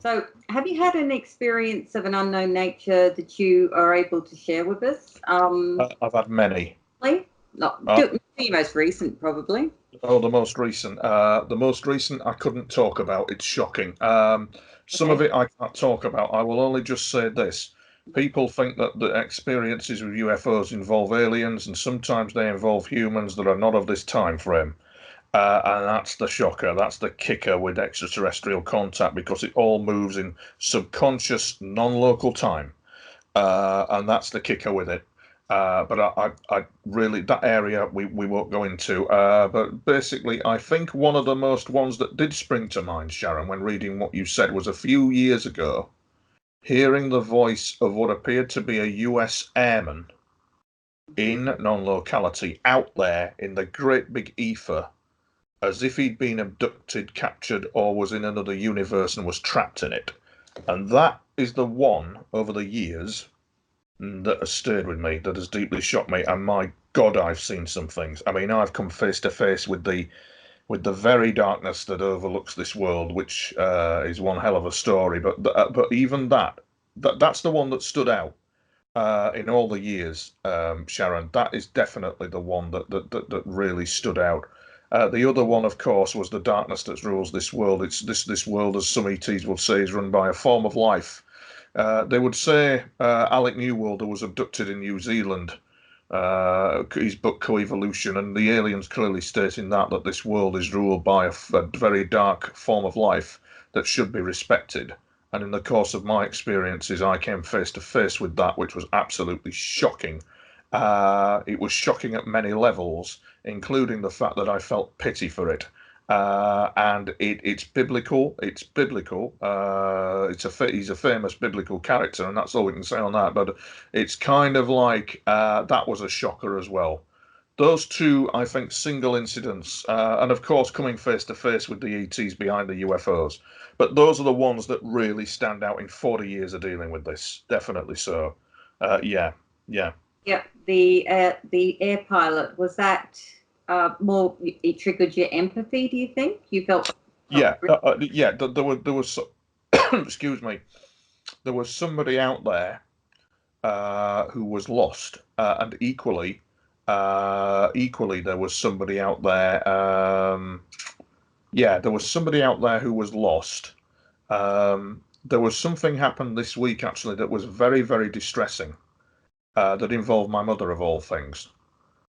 So, have you had an experience of an unknown nature that you are able to share with us? I've had many. Not Uh, the most recent, probably. oh, the most recent. The most recent I couldn't talk about. It's shocking. Some of Okay. it I can't talk about. I will only just say this. People think that the experiences with UFOs involve aliens, and sometimes they involve humans that are not of this time frame. And that's the shocker. That's the kicker with extraterrestrial contact, because it all moves in subconscious, non-local time. And that's the kicker with it. But I really, that area we won't go into. But basically, I think one of the most ones that did spring to mind, Sharon, when reading what you said, was a few years ago, hearing the voice of what appeared to be a US airman in non-locality out there in the great big ether, as if he'd been abducted, captured, or was in another universe and was trapped in it. And that is the one over the years that has stayed with me, that has deeply shocked me. And my God, I've seen some things. I mean, I've come face to face with the very darkness that overlooks this world, which is one hell of a story. But even that's the one that stood out in all the years, Sharon. That is definitely the one that really stood out. The other one, of course, was the darkness that rules this world. It's this world, as some ETs will say, is run by a form of life. They would say Alec Newwalder was abducted in New Zealand. His book Coevolution, and the aliens clearly stating that this world is ruled by a very dark form of life that should be respected. And in the course of my experiences, I came face to face with that, which was absolutely shocking. It was shocking at many levels, including the fact that I felt pity for it. And it's biblical. It's biblical. He's a famous biblical character, and that's all we can say on that. But it's kind of like that was a shocker as well. Those two, I think, single incidents, and of course, coming face to face with the ETs behind the UFOs. But those are the ones that really stand out in 40 years of dealing with this. Definitely so. Yeah. Yep. The air pilot, was that more? It triggered your empathy. Do you think you felt? Yeah. Yeah. There was excuse me. There was somebody out there who was lost, and equally, there was somebody out there. Yeah, there was somebody out there who was lost. There was something happened this week actually that was very, very distressing. That involved my mother of all things,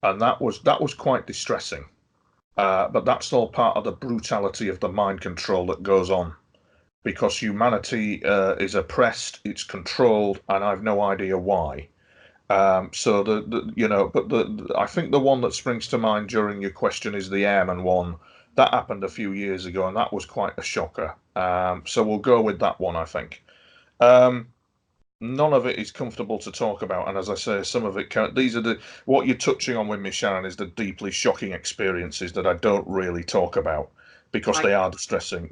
and that was quite distressing. But that's all part of the brutality of the mind control that goes on, because humanity is oppressed, it's controlled, and I've no idea why. So I think the one that springs to mind during your question is the airman one. That happened a few years ago, and that was quite a shocker. So we'll go with that one, I think. None of it is comfortable to talk about, and as I say, some of it can't. These are what you're touching on with me, Sharon, is the deeply shocking experiences that I don't really talk about because they are distressing.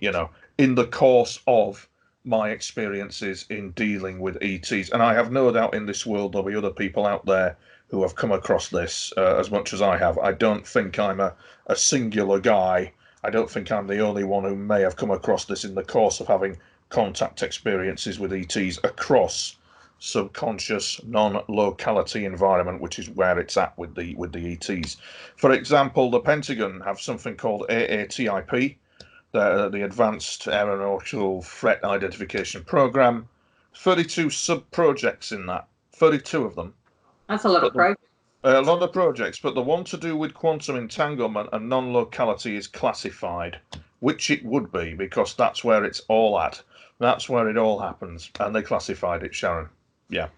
In the course of my experiences in dealing with ETs, and I have no doubt in this world there'll be other people out there who have come across this as much as I have. I don't think I'm a singular guy. I don't think I'm the only one who may have come across this in the course of having contact experiences with ETs across subconscious non-locality environment, which is where it's at with the ETs. For example, the Pentagon have something called AATIP, the Advanced Aeronautical Threat Identification Program. 32 sub-projects in that, 32 of them. That's a lot of projects. A lot of projects, but the one to do with quantum entanglement and non-locality is classified, which it would be, because that's where it's all at. That's where it all happens, and they classified it, Sharon. Yeah.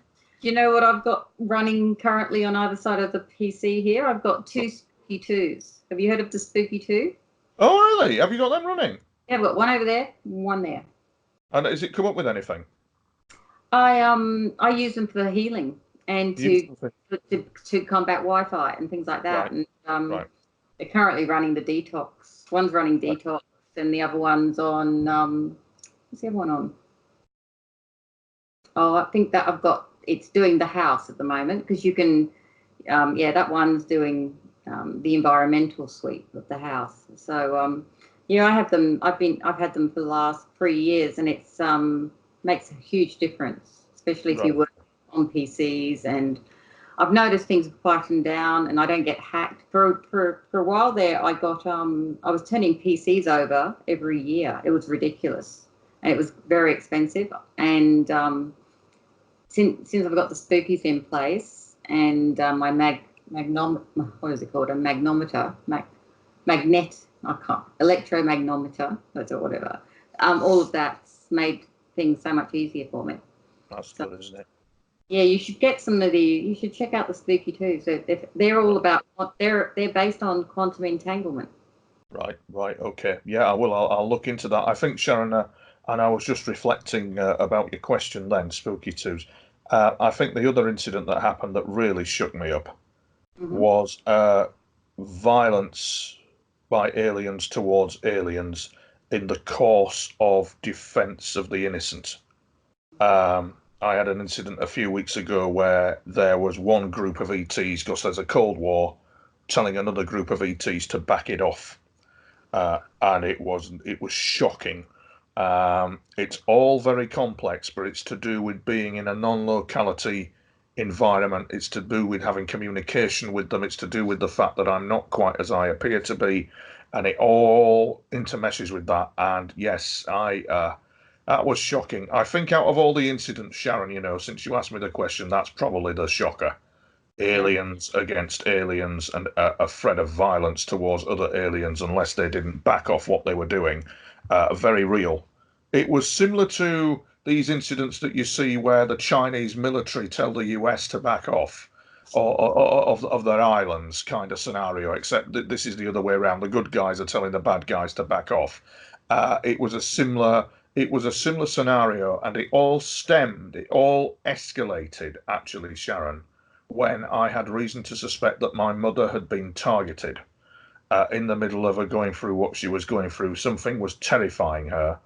Do you know what I've got running currently on either side of the PC here? I've got two Spooky 2s. Have you heard of the Spooky 2? Oh, really? Have you got them running? Yeah, I've got one over there, one there. And has it come up with anything? I use them for healing and to combat Wi-Fi and things like that. Right. And Right. they're currently running the detox. One's running detox, and the other one's on. What's the other one on? Oh, I think that it's doing the house at the moment, because you can. That one's doing the environmental suite of the house. So Yeah, I have them. I've had them for the last 3 years, and it's makes a huge difference, especially if you Right. work on PCs. And I've noticed things have quietened down, and I don't get hacked. For a while there, I was turning PCs over every year. It was ridiculous, and it was very expensive. And since I've got the spookies in place, and my magnom what is it called, a magnometer, magnet, I can't, electromagnometer, that's or whatever. All of that's made things so much easier for me. That's So good, isn't it? yeah, you should get some of the. You should check out the spooky too. So they're all Right. about they're based on quantum entanglement. Right, right, okay. Yeah, I will. I'll look into that. I think, Sharon, and I was just reflecting about your question then, Spooky Twos. I think the other incident that happened that really shook me up Hmm. was violence by aliens towards aliens in the course of defense of the innocent. I had an incident a few weeks ago where there was one group of ETs, because there's a Cold War, telling another group of ETs to back it off, and it was shocking. It's all very complex, but it's to do with being in a non-locality environment. It's to do with having communication with them. It's to do with the fact that I'm not quite as I appear to be, and it all intermeshes with that. And yes, I that was shocking. I think out of all the incidents, Sharon, since you asked me the question, that's probably the shocker. Yeah. Aliens against aliens and a threat of violence towards other aliens unless they didn't back off what they were doing. Very real. It was similar to these incidents that you see where the Chinese military tell the US to back off or of their islands kind of scenario, except that this is the other way around. The good guys are telling the bad guys to back off. It was a similar scenario, and it all escalated, actually, Sharon, when I had reason to suspect that my mother had been targeted in the middle of her going through what she was going through. Something was terrifying her,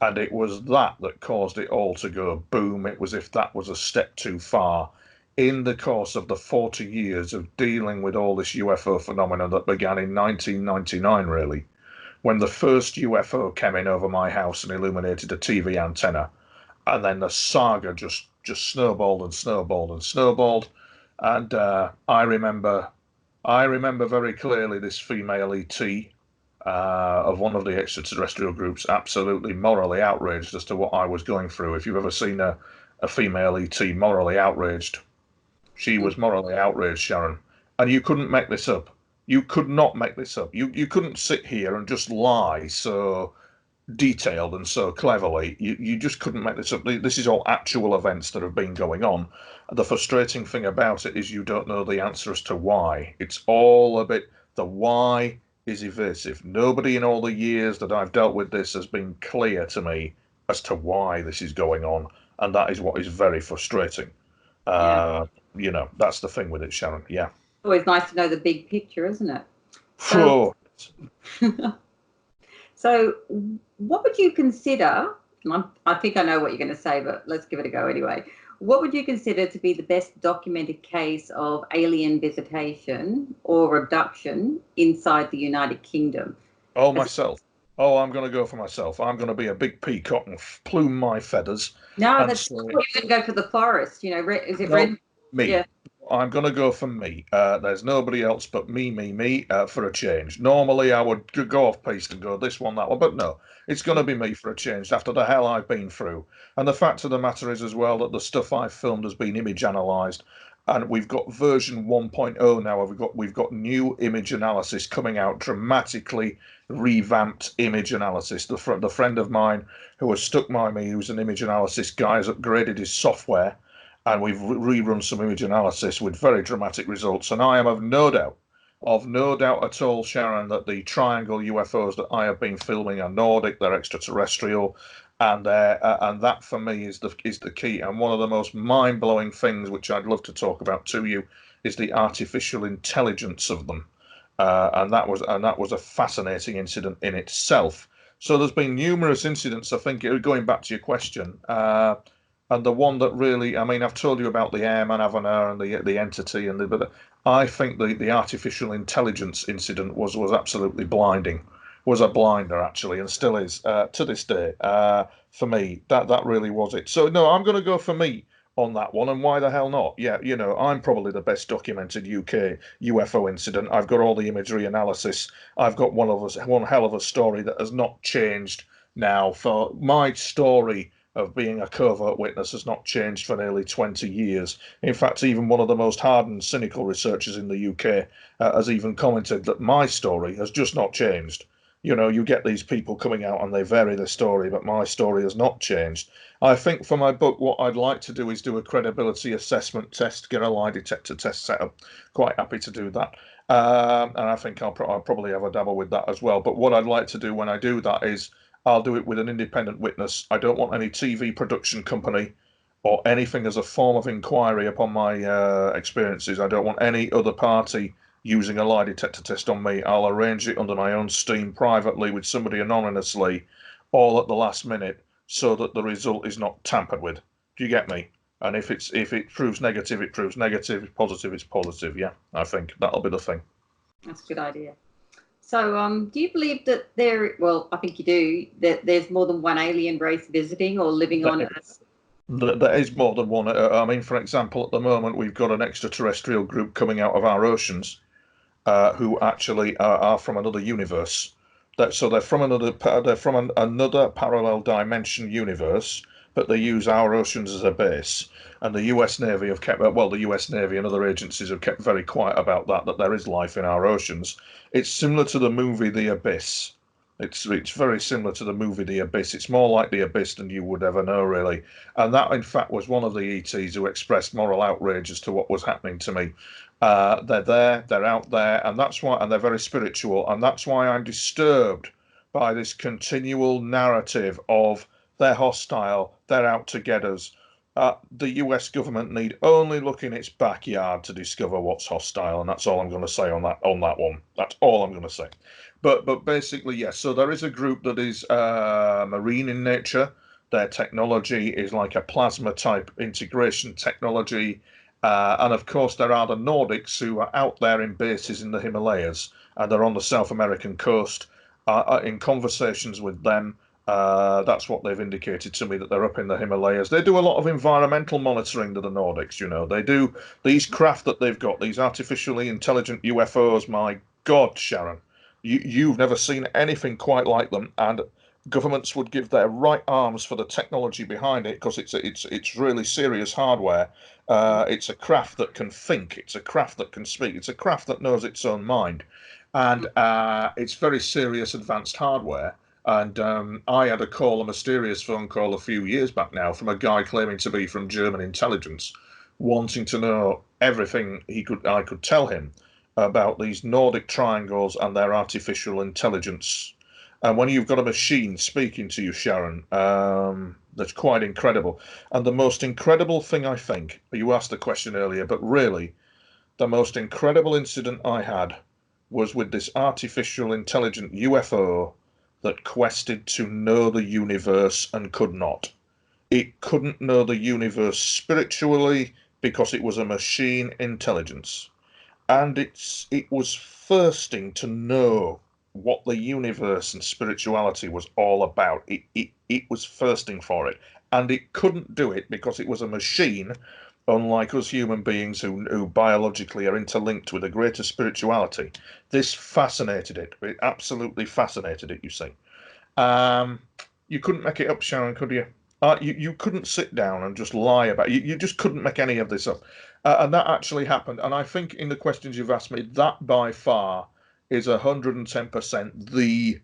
and it was that caused it all to go boom. It was if that was a step too far. In the course of the 40 years of dealing with all this UFO phenomenon that began in 1999, really, when the first UFO came in over my house and illuminated a TV antenna, and then the saga just snowballed and snowballed and snowballed. And I remember very clearly this female ET of one of the extraterrestrial groups absolutely morally outraged as to what I was going through. If you've ever seen a female ET morally outraged, she was morally outraged, Sharon. And you couldn't make this up. You could not make this up. You couldn't sit here and just lie so detailed and so cleverly. You just couldn't make this up. This is all actual events that have been going on. The frustrating thing about it is you don't know the answer as to why. It's all a bit, the why is evasive. Nobody in all the years that I've dealt with this has been clear to me as to why this is going on. And that is what is very frustrating. Yeah. Uh, that's the thing with it, Sharon. Yeah. Always nice to know the big picture, isn't it? So, Phew. so what would you consider? I think I know what you're going to say, but let's give it a go anyway. What would you consider to be the best documented case of alien visitation or abduction inside the United Kingdom? Oh, As, myself. Oh, I'm going to go for myself. I'm going to be a big peacock and plume my feathers no, and that's say, you're going to go for the forest. Is it no, red? me. Yeah. I'm going to go for me. There's nobody else but me, for a change. Normally, I would go off piste and go this one, that one, but no, it's going to be me for a change after the hell I've been through. And the fact of the matter is, as well, that the stuff I've filmed has been image analysed, and we've got version 1.0 now. We've got new image analysis coming out, dramatically revamped image analysis. The friend of mine who has stuck by me, who's an image analysis guy, has upgraded his software, and we've rerun some image analysis with very dramatic results. And I am of no doubt at all, Sharon, that the triangle UFOs that I have been filming are Nordic, they're extraterrestrial, and that for me is the key. And one of the most mind-blowing things, which I'd love to talk about to you, is the artificial intelligence of them. And that was a fascinating incident in itself. So there's been numerous incidents. I think going back to your question. And the one that really, I mean, I've told you about the airman Avenir and the entity, but I think the artificial intelligence incident was absolutely blinding. was a blinder, actually, and still is to this day. For me, that really was it. So no, I'm going to go for me on that one. And why the hell not? Yeah, I'm probably the best documented UK UFO incident. I've got all the imagery analysis. I've got one hell of a story that has not changed now. For my story of being a covert witness has not changed for nearly 20 years. In fact, even one of the most hardened, cynical researchers in the UK has even commented that my story has just not changed. You get these people coming out and they vary the story, but my story has not changed. I think for my book, what I'd like to do is do a credibility assessment test, get a lie detector test set up. Quite happy to do that. And I think I'll probably have a dabble with that as well. But what I'd like to do when I do that is I'll do it with an independent witness. I don't want any TV production company or anything as a form of inquiry upon my experiences. I don't want any other party using a lie detector test on me. I'll arrange it under my own steam privately with somebody anonymously, all at the last minute, so that the result is not tampered with. Do you get me? And if it proves negative, it proves negative. If positive, it's positive. Yeah, I think that'll be the thing. That's a good idea. So, do you believe that well, I think you do, that there's more than one alien race visiting or living on Earth? There is more than one. I mean, for example, at the moment, we've got an extraterrestrial group coming out of our oceans who actually are from another universe. So they're from another parallel dimension universe, but they use our oceans as a base. And the U.S. Navy have kept, well, the U.S. Navy and other agencies have kept very quiet about that there is life in our oceans. It's similar to the movie The Abyss. It's very similar to the movie The Abyss. It's more like The Abyss than you would ever know, really. And that, in fact, was one of the ETs who expressed moral outrage as to what was happening to me. They're there, they're out there, and they're very spiritual, and that's why I'm disturbed by this continual narrative of they're hostile, they're out to get us. The US government need only look in its backyard to discover what's hostile, and that's all I'm going to say on that one. That's all I'm going to say. But basically, yes. So there is a group that is marine in nature. Their technology is like a plasma type integration technology. And of course, there are the Nordics who are out there in bases in the Himalayas, and they're on the South American coast. In conversations with them, that's what they've indicated to me, that they're up in the Himalayas. They do a lot of environmental monitoring to the Nordics. They do these craft that they've got, these artificially intelligent UFOs. My God, Sharon, you've never seen anything quite like them, and governments would give their right arms for the technology behind it, because it's really serious hardware. It's a craft that can think. It's a craft that can speak. It's a craft that knows its own mind, and it's very serious, advanced hardware. And I had a mysterious phone call a few years back now from a guy claiming to be from German intelligence, wanting to know everything I could tell him about these Nordic triangles and their artificial intelligence. And when you've got a machine speaking to you, Sharon, that's quite incredible. And the most incredible thing, I think, you asked the question earlier, but really, the most incredible incident I had was with this artificial intelligent UFO that quested to know the universe and could not. It couldn't know the universe spiritually because it was a machine intelligence. And it was thirsting to know what the universe and spirituality was all about. It was thirsting for it, and it couldn't do it because it was a machine, unlike us human beings who biologically are interlinked with a greater spirituality. This fascinated it. It absolutely fascinated it, you see. You couldn't make it up, Sharon, could you? You couldn't sit down and just lie about it. You just couldn't make any of this up. And that actually happened. And I think in the questions you've asked me, that by far is 110% the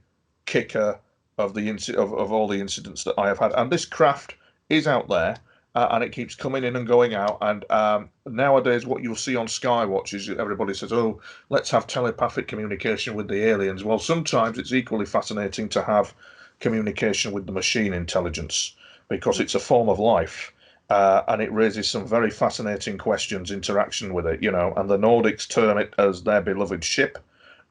kicker of of all the incidents that I have had. And this craft is out there, and it keeps coming in and going out. And nowadays, what you'll see on Skywatch is everybody says, "Oh, let's have telepathic communication with the aliens." Well, sometimes it's equally fascinating to have communication with the machine intelligence, because it's a form of life. And it raises some very fascinating questions, interaction with it, and the Nordics term it as their beloved ship.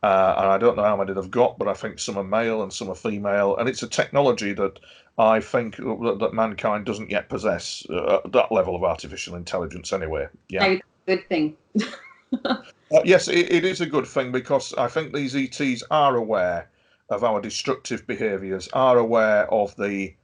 And I don't know how many they've got, but I think some are male and some are female. And it's a technology that I think that mankind doesn't yet possess, that level of artificial intelligence anyway. Yeah. Good thing. Yes, it is a good thing, because I think these ETs are aware of our destructive behaviours, are aware of the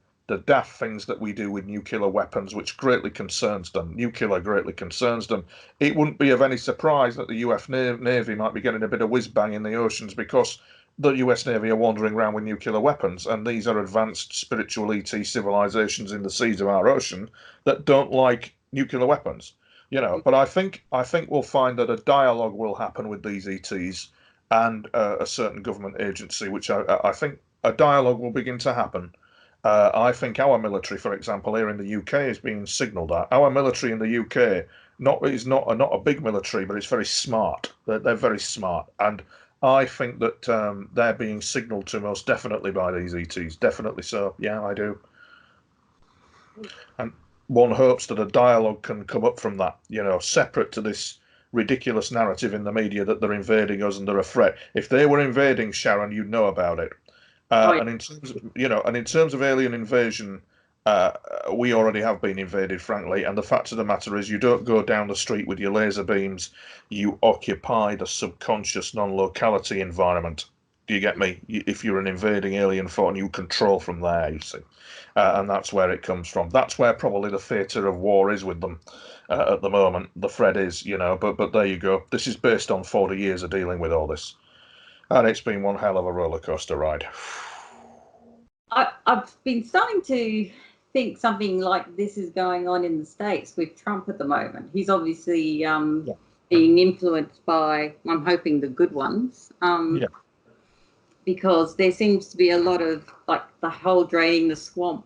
daft things that we do with nuclear weapons, which greatly concerns them. Nuclear greatly concerns them. It wouldn't be of any surprise that the US Navy might be getting a bit of whiz-bang in the oceans because the US Navy are wandering around with nuclear weapons, and these are advanced spiritual ET civilizations in the seas of our ocean that don't like nuclear weapons. But I think we'll find that a dialogue will happen with these ETs and a certain government agency, which I think a dialogue will begin to happen. I think our military, for example, here in the UK, is being signalled at. Our military in the UK is not a big military, but it's very smart. They're very smart, and I think that they're being signalled to most definitely by these ETs. Definitely so. Yeah, I do. And one hopes that a dialogue can come up from that, separate to this ridiculous narrative in the media that they're invading us and they're a threat. If they were invading, Sharon, you'd know about it. And in terms of alien invasion, we already have been invaded, frankly. And the fact of the matter is, you don't go down the street with your laser beams. You occupy the subconscious non-locality environment. Do you get me? If you're an invading alien force, you control from there. You see, and that's where it comes from. That's where probably the theatre of war is with them at the moment. The threat is, But there you go. This is based on 40 years of dealing with all this. And it's been one hell of a roller coaster ride. I've been starting to think something like this is going on in the States with Trump at the moment. He's obviously being influenced by, I'm hoping, the good ones. Because there seems to be a lot of, like, the whole draining the swamp.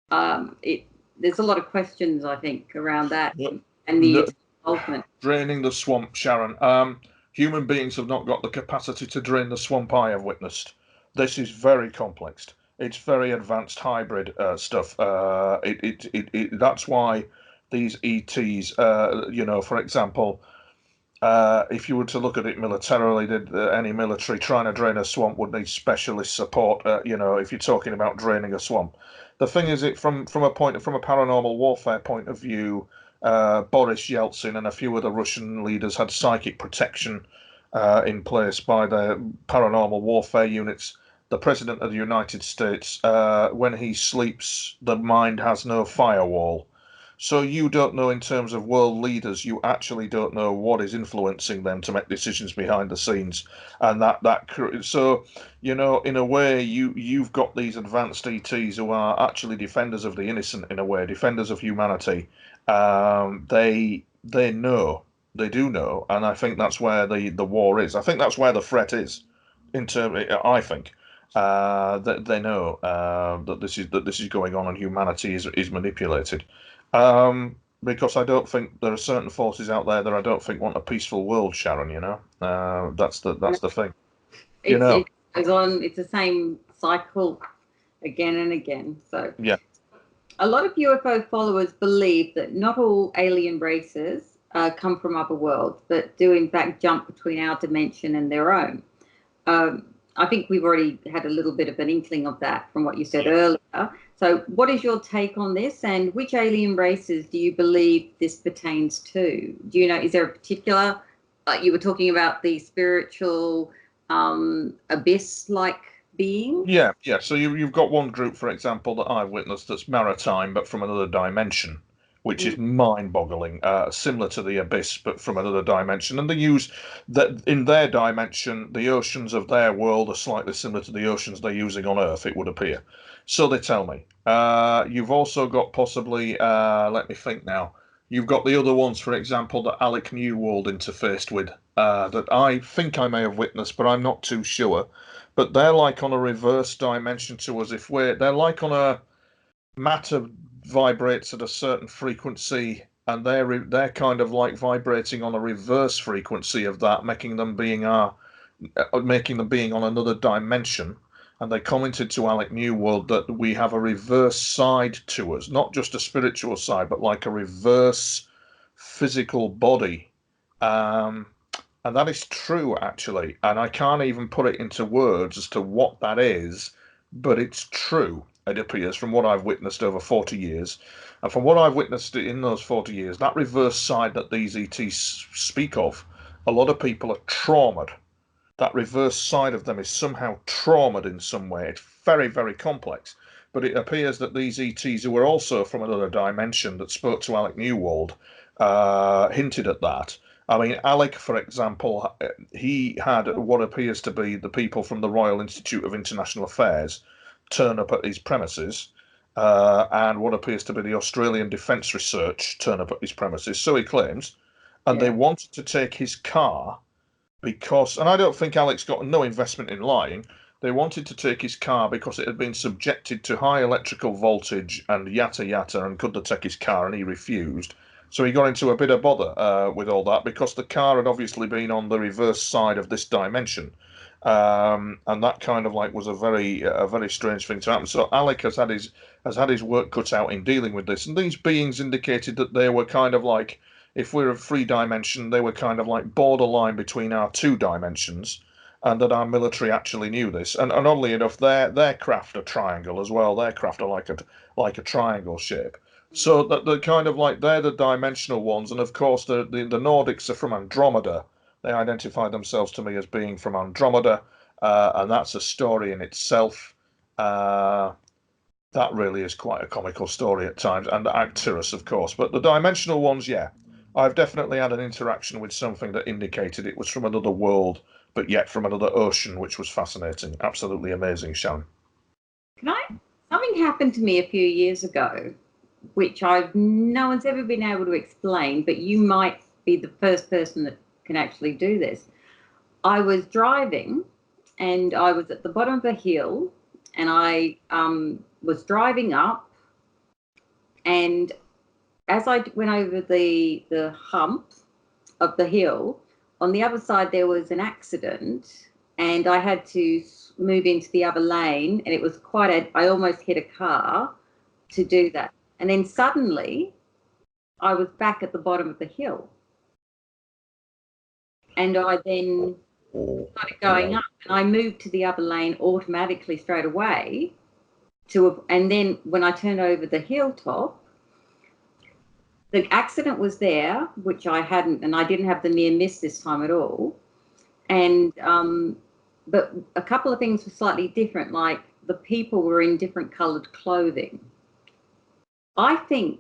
There's a lot of questions, I think, around that and the involvement. Draining the swamp, Sharon. Human beings have not got the capacity to drain the swamp I have witnessed. This is very complex. It's very advanced hybrid stuff. That's why these ETs, for example, if you were to look at it militarily, any military trying to drain a swamp would need specialist support. If you're talking about draining a swamp, the thing is, from a paranormal warfare point of view, Boris Yeltsin and a few other Russian leaders had psychic protection in place by the paranormal warfare units. The President of the United States, when he sleeps, the mind has no firewall. So you don't know, in terms of world leaders, you actually don't know what is influencing them to make decisions behind the scenes, and so in a way you've got these advanced ETs who are actually defenders of the innocent, in a way, defenders of humanity. They know, they do know, and I think that's where the war is. I think that's where the threat is. I think that they know that this is going on and humanity is manipulated. Because I don't think there are certain forces out there that I don't think want a peaceful world, Sharon. That's the thing. It goes on. It's the same cycle again and again. So yeah. A lot of UFO followers believe that not all alien races come from other worlds, but do in fact jump between our dimension and their own. I think we've already had a little bit of an inkling of that from what you said earlier. So what is your take on this, and which alien races do you believe this pertains to? Do you know, is there a particular, you were talking about the spiritual abyss-like being? Yeah. So you've got one group, for example, that I've witnessed that's maritime, but from another dimension, which is mind-boggling, similar to the abyss, but from another dimension. And they use that in their dimension, the oceans of their world are slightly similar to the oceans they're using on Earth, it would appear. So they tell me. You've also got possibly, let me think now, you've got the other ones, for example, that Alec Newwold interfaced with, that I think I may have witnessed, but I'm not too sure. But they're like on a reverse dimension to us. They're like on a matter vibrates at a certain frequency, and they're kind of like vibrating on a reverse frequency of that, making them being on another dimension. And they commented to Alec Newwold that we have a reverse side to us, not just a spiritual side, but like a reverse physical body. And that is true, actually. And I can't even put it into words as to what that is, but it's true, it appears, from what I've witnessed over 40 years. And from what I've witnessed in those 40 years, that reverse side that these ETs speak of, a lot of people are traumatized that reverse side of them is somehow traumatized in some way. It's very, very complex. But it appears that these ETs, who were also from another dimension that spoke to Alec Newald, hinted at that. I mean, Alec, for example, he had what appears to be the people from the Royal Institute of International Affairs turn up at his premises, and what appears to be the Australian Defence Research turn up at his premises, so he claims, and they wanted to take his car because, and I don't think Alex got no investment in lying. They wanted to take his car because it had been subjected to high electrical voltage and yada yada, and could they take his car, and he refused. So he got into a bit of bother with all that because the car had obviously been on the reverse side of this dimension, and that kind of like was a very strange thing to happen. So Alec has had his work cut out in dealing with this, and these beings indicated that they were kind of like, if we're a three dimension, they were kind of like borderline between our two dimensions, and that our military actually knew this. And oddly enough, their craft are triangle as well. Their craft are like a triangle shape. So that they're kind of like they're the dimensional ones, and of course the Nordics are from Andromeda. They identify themselves to me as being from Andromeda, and that's a story in itself. That really is quite a comical story at times, and Arcturus, of course. But the dimensional ones, yeah, I've definitely had an interaction with something that indicated it was from another world, but yet from another ocean, which was fascinating. Absolutely amazing, Sharon. Can I? Something happened to me a few years ago, which no one's ever been able to explain, but you might be the first person that can actually do this. I was driving, and I was at the bottom of a hill, and I was driving up, and as I went over the hump of the hill, on the other side there was an accident, and I had to move into the other lane, and it was I almost hit a car to do that. And then suddenly I was back at the bottom of the hill. And I then started going up, and I moved to the other lane automatically straight away. And then when I turned over the hilltop, the accident was there, which I hadn't, and I didn't have the near miss this time at all. And but a couple of things were slightly different, like the people were in different coloured clothing. I think,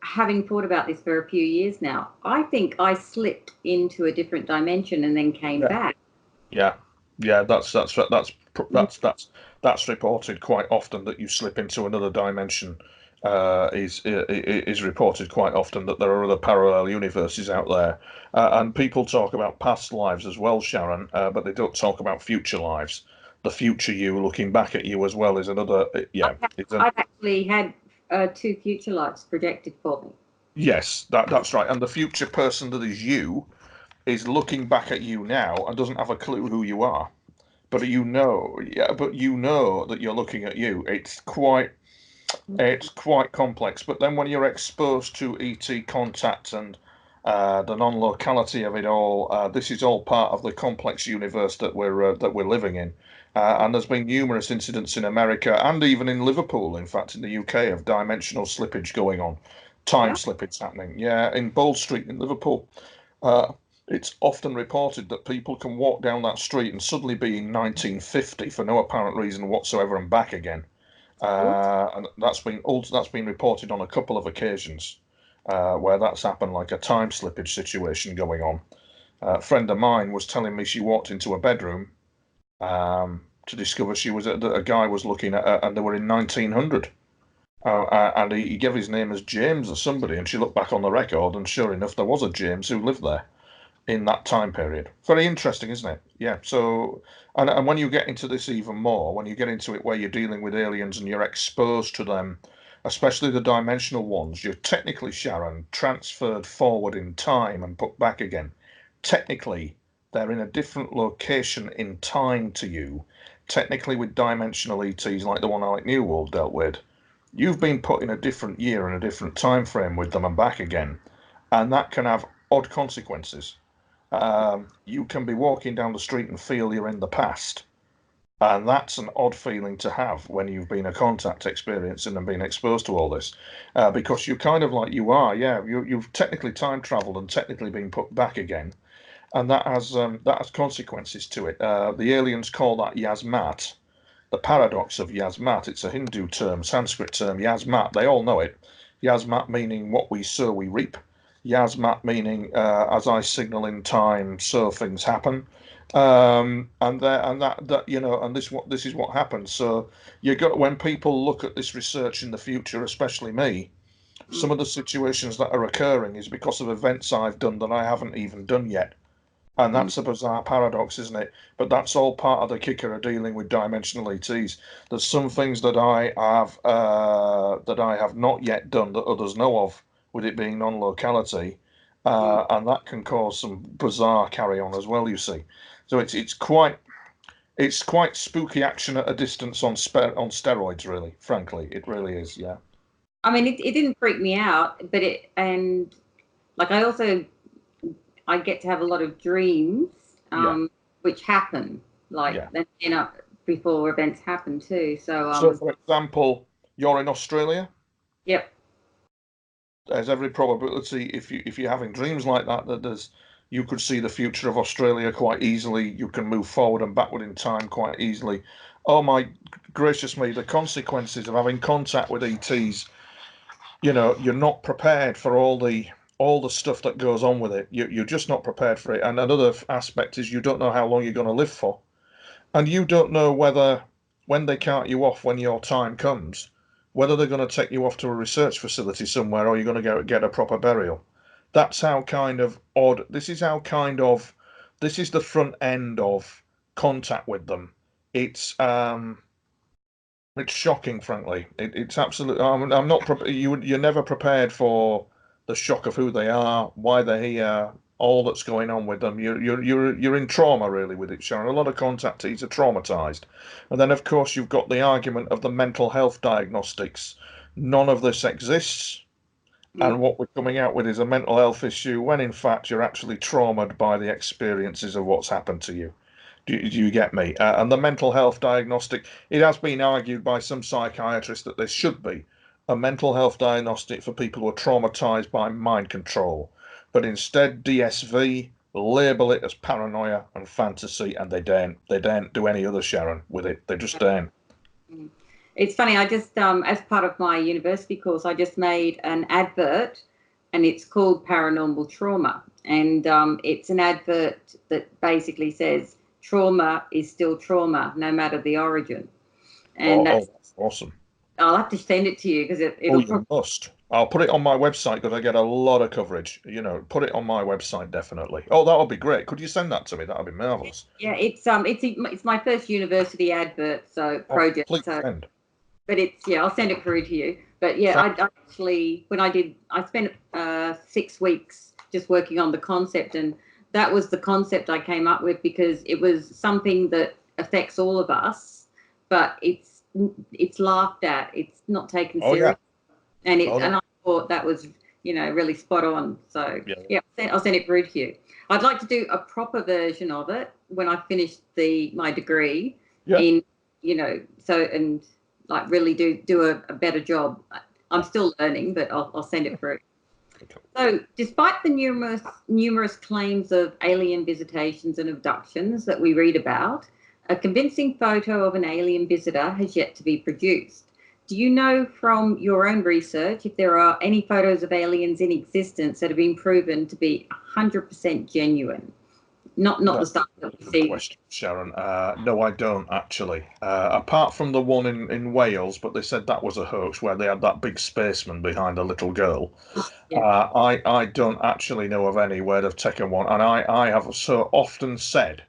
having thought about this for a few years now, I think I slipped into a different dimension and then came back. Yeah, that's reported quite often, that you slip into another dimension. Is reported quite often that there are other parallel universes out there, and people talk about past lives as well, Sharon, but they don't talk about future lives. The future you looking back at you as well is another. I've actually had 2 future lives projected for me. Yes, that's right. And the future person that is you is looking back at you now and doesn't have a clue who you are. But you know that you're looking at you. It's quite complex. But then when you're exposed to ET contact and the non-locality of it all, this is all part of the complex universe that we're living in. And there's been numerous incidents in America and even in Liverpool, in fact, in the UK, of dimensional slippage going on, time slippage happening. Yeah, in Bold Street in Liverpool. It's often reported that people can walk down that street and suddenly be in 1950 for no apparent reason whatsoever and back again. And that's been reported on a couple of occasions where that's happened, like a time slippage situation going on. A friend of mine was telling me she walked into a bedroom to discover a guy was looking at her, and they were in 1900. And he gave his name as James or somebody, and she looked back on the record, and sure enough, there was a James who lived there in that time period. Very interesting, isn't it? Yeah. So, and when you get into this even more, when you get into it where you're dealing with aliens and you're exposed to them, especially the dimensional ones, you're technically, Sharon, transferred forward in time and put back again. Technically, they're in a different location in time to you. Technically, with dimensional ETs like the one Alec Newald dealt with, you've been put in a different year and a different time frame with them and back again, and that can have odd consequences. You can be walking down the street and feel you're in the past, and that's an odd feeling to have when you've been a contact experiencing and been exposed to all this, because you're kind of like you've technically time traveled and technically been put back again, and that has consequences to it. The aliens call that yasmat, the paradox of yasmat. It's a Hindu term, Sanskrit term, yasmat. They all know it. Yasmat meaning what we sow, we reap. Yasmat meaning as I signal in time, so things happen. And that and this is what happens. So you got when people look at this research in the future, especially me, some of the situations that are occurring is because of events I've done that I haven't even done yet. And that's a bizarre paradox, isn't it? But that's all part of the kicker of dealing with dimensional ETs. There's some things that I have not yet done that others know of, with it being non-locality, and that can cause some bizarre carry on as well. You see, so it's quite spooky action at a distance on steroids. Really, frankly, it really is. Yeah. I mean, it didn't freak me out, but like I get to have a lot of dreams, which happen, like before events happen too. So, for example, you're in Australia. Yep. There's every probability if you're having dreams like that you could see the future of Australia quite easily. You can move forward and backward in time quite easily. Oh my gracious me, the consequences of having contact with ETs. You're not prepared for all the stuff that goes on with it. You're just not prepared for it. And another aspect is you don't know how long you're going to live for, and you don't know whether when they count you off when your time comes, whether they're going to take you off to a research facility somewhere or you're going to go get a proper burial. That's how kind of odd. This is the front end of contact with them. It's shocking, frankly. It's absolutely. I'm not. You're never prepared for the shock of who they are, why they're here, all that's going on with them. You're in trauma really with it, Sharon. A lot of contactees are traumatized, and then of course you've got the argument of the mental health diagnostics. None of this exists, and what we're coming out with is a mental health issue when in fact you're actually traumatized by the experiences of what's happened to you. Do you get me? And the mental health diagnostic, it has been argued by some psychiatrists that there should be a mental health diagnostic for people who are traumatized by mind control. But instead, DSV label it as paranoia and fantasy, and they daren't do any other, Sharon, with it. They just daren't. It's funny, I just, as part of my university course, I just made an advert, and it's called Paranormal Trauma. And it's an advert that basically says, trauma is still trauma, no matter the origin. And that's awesome. I'll have to send it to you because it'll. You must. I'll put it on my website because I get a lot of coverage. Put it on my website definitely. Oh, that would be great. Could you send that to me? That would be marvelous. Yeah, it's my first university advert, project. Please send. But I'll send it through to you. But yeah, I actually I spent 6 weeks just working on the concept, and that was the concept I came up with because it was something that affects all of us, but it's laughed at. It's not taken seriously, and I thought that was really spot on. So I'll send it through to you. I'd like to do a proper version of it when I finish my degree in and like really do a better job. I'm still learning, but I'll send it through. So, despite the numerous claims of alien visitations and abductions that we read about, a convincing photo of an alien visitor has yet to be produced. Do you know from your own research if there are any photos of aliens in existence that have been proven to be 100% genuine? Not the stuff that we see. Question, Sharon. No, I don't actually. Apart from the one in Wales, but they said that was a hoax where they had that big spaceman behind a little girl. I don't actually know of any where they've taken one, and I have so often said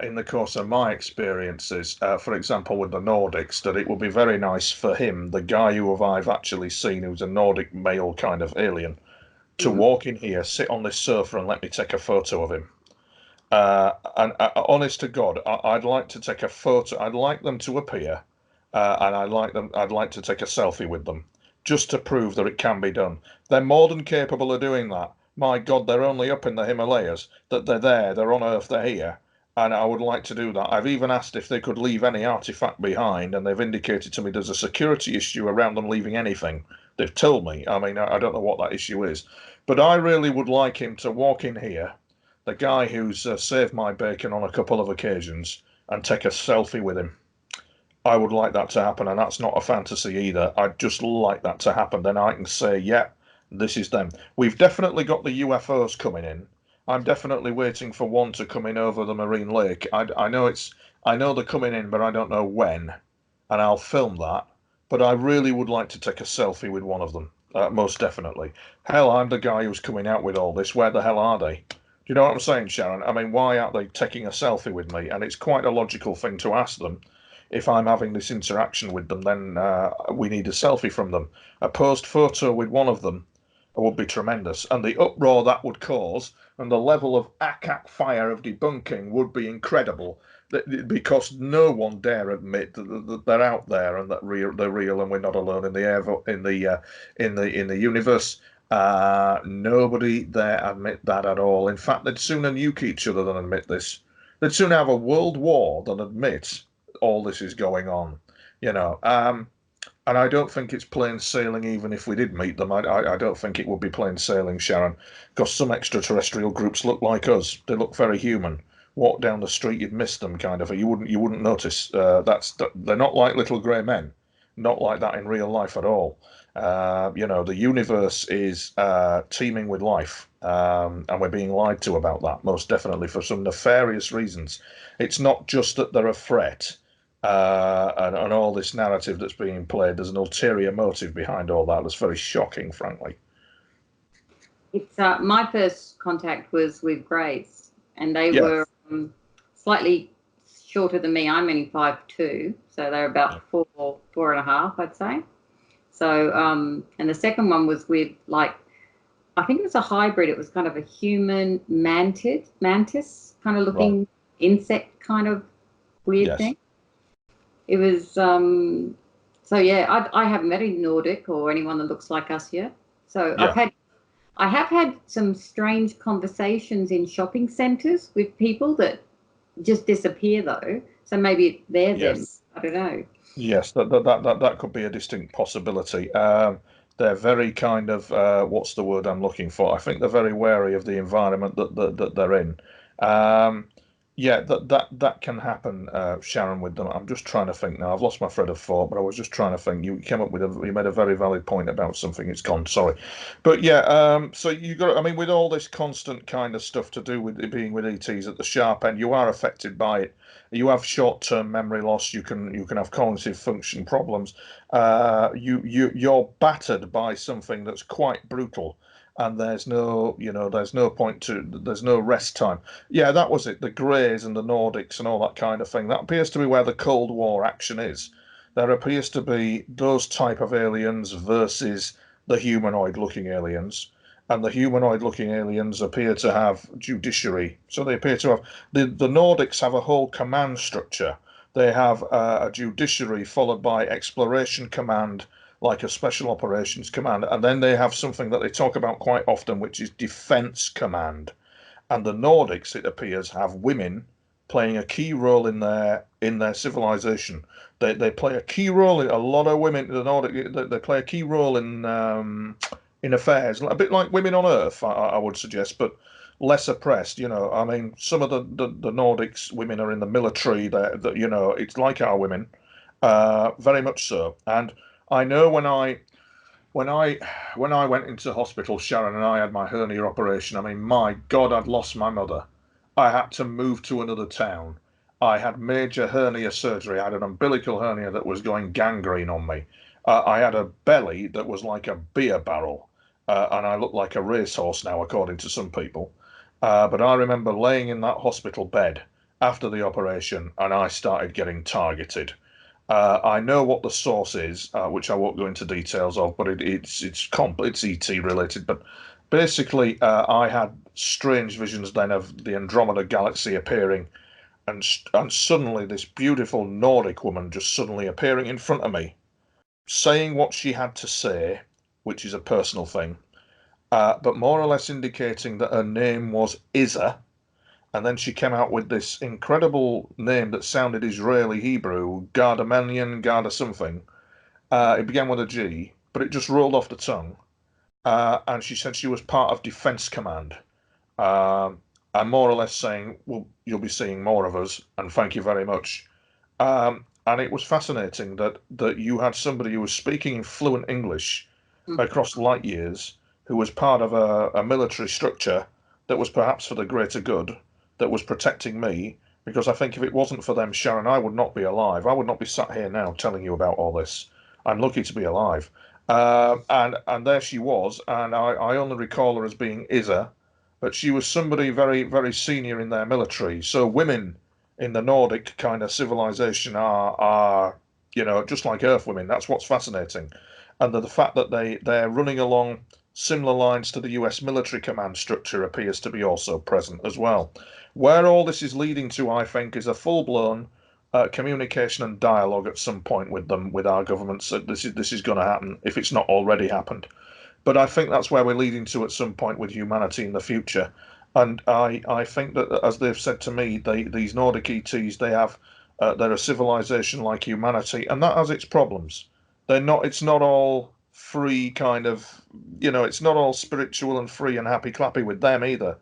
in the course of my experiences, for example with the Nordics, that it would be very nice for him, the guy who I've actually seen, who's a Nordic male kind of alien, to walk in here, sit on this sofa, and let me take a photo of him. And honest to God, I'd like to take a photo. I'd like them to appear, and I'd like to take a selfie with them, just to prove that it can be done. They're more than capable of doing that. My God, they're only up in the Himalayas. That they're there. They're on Earth. They're here, and I would like to do that. I've even asked if they could leave any artifact behind, and they've indicated to me there's a security issue around them leaving anything. They've told me. I mean, I don't know what that issue is, but I really would like him to walk in here. the guy who's saved my bacon on a couple of occasions, and take a selfie with him. I would like that to happen, and that's not a fantasy either. I'd just like that to happen. Then I can say, yeah, this is them. We've definitely got the UFOs coming in. I'm definitely waiting for one to come in over the Marine Lake. I know they're coming in, but I don't know when, and I'll film that. But I really would like to take a selfie with one of them, most definitely. Hell, I'm the guy who's coming out with all this. Where the hell are they? Do you know what I'm saying, Sharon? I mean, why aren't they taking a selfie with me? And it's quite a logical thing to ask them. If I'm having this interaction with them, then we need a selfie from them. A posed photo with one of them would be tremendous. And the uproar that would cause and the level of ack fire of debunking would be incredible, because no one dare admit that they're out there and that they're real and we're not alone in the air, in the universe. Nobody dare admit that at all. In fact, they'd sooner nuke each other than admit this. They'd sooner have a world war than admit all this is going on, you know. And I don't think it's plain sailing, even if we did meet them. I don't think it would be plain sailing, Sharon, because some extraterrestrial groups look like us. They look very human. Walk down the street, you'd miss them, kind of. You wouldn't notice. They're not like little grey men, not like that in real life at all. You know, the universe is teeming with life, and we're being lied to about that, most definitely, for some nefarious reasons. It's not just that they're a threat. And all this narrative that's being played, there's an ulterior motive behind all that that's very shocking, frankly. It's my first contact was with Grace, and they Yeah. were slightly shorter than me. I'm only 5'2", so they're about 4.5, I'd say. So, and the second one was with, like, I think it was a hybrid. It was kind of a human mantis kind of looking insect kind of weird thing. It was, so yeah, I haven't met any Nordic or anyone that looks like us yet. So I have had some strange conversations in shopping centres with people that just disappear though. So maybe they're them. I don't know. Yes, that could be a distinct possibility. They're very kind of what's the word I'm looking for? I think they're very wary of the environment that they're in. Yeah, that can happen, Sharon, with them. I'm just trying to think now. I've lost my thread of thought, but I was just trying to think. You came up with you made a very valid point about something. It's gone. Sorry, but yeah. So you got. I mean, with all this constant kind of stuff to do with it being with ETs at the sharp end, you are affected by it. You have short-term memory loss. You can have cognitive function problems. You're battered by something that's quite brutal, and there's no there's no rest time. Yeah, that was it. The Greys and the Nordics and all that kind of thing. That appears to be where the Cold War action is. There appears to be those type of aliens versus the humanoid-looking aliens. And the humanoid-looking aliens appear to have judiciary. So they appear to have the Nordics have a whole command structure. They have a judiciary followed by exploration command, like a special operations command, and then they have something that they talk about quite often, which is defense command. And the Nordics, it appears, have women playing a key role in their civilization. They play a key role in a lot of women. The Nordic they play a key role in affairs, a bit like women on Earth, I would suggest, but less oppressed. You know, I mean, some of the Nordics women are in the military. That you know, it's like our women, very much so. And I know when I when I went into hospital, Sharon, and I had my hernia operation, I mean, my God, I'd lost my mother. I had to move to another town. I had major hernia surgery. I had an umbilical hernia that was going gangrene on me. I had a belly that was like a beer barrel, and I looked like a racehorse now, according to some people. But I remember laying in that hospital bed after the operation, and I started getting targeted. I know what the source is, which I won't go into details of, but it's ET related. But basically, I had strange visions then of the Andromeda galaxy appearing, and suddenly this beautiful Nordic woman just suddenly appearing in front of me, saying what she had to say, which is a personal thing, but more or less indicating that her name was Isa. And then she came out with this incredible name that sounded Israeli Hebrew, Gardamanian, Garda something. It began with a G, but it just rolled off the tongue. And she said she was part of Defense Command. Um, and more or less saying, well, you'll be seeing more of us, and thank you very much. And it was fascinating that you had somebody who was speaking fluent English Mm. across light years, who was part of a military structure that was perhaps for the greater good, that was protecting me. Because I think if it wasn't for them, Sharon, I would not be alive. I would not be sat here now telling you about all this. I'm lucky to be alive. And there she was, and I only recall her as being Isa, but she was somebody very, very senior in their military. So women in the Nordic kind of civilization are just like Earth women. That's what's fascinating, and the fact that they're running along similar lines to the U.S. military command structure appears to be also present as well. Where all this is leading to, I think, is a full-blown communication and dialogue at some point with them, with our governments. This is going to happen if it's not already happened. But I think that's where we're leading to at some point with humanity in the future. And I think that, as they've said to me, these Nordic ETs, they're a civilization like humanity, and that has its problems. They're not. It's not all free kind of. It's not all spiritual and free and happy clappy with them either.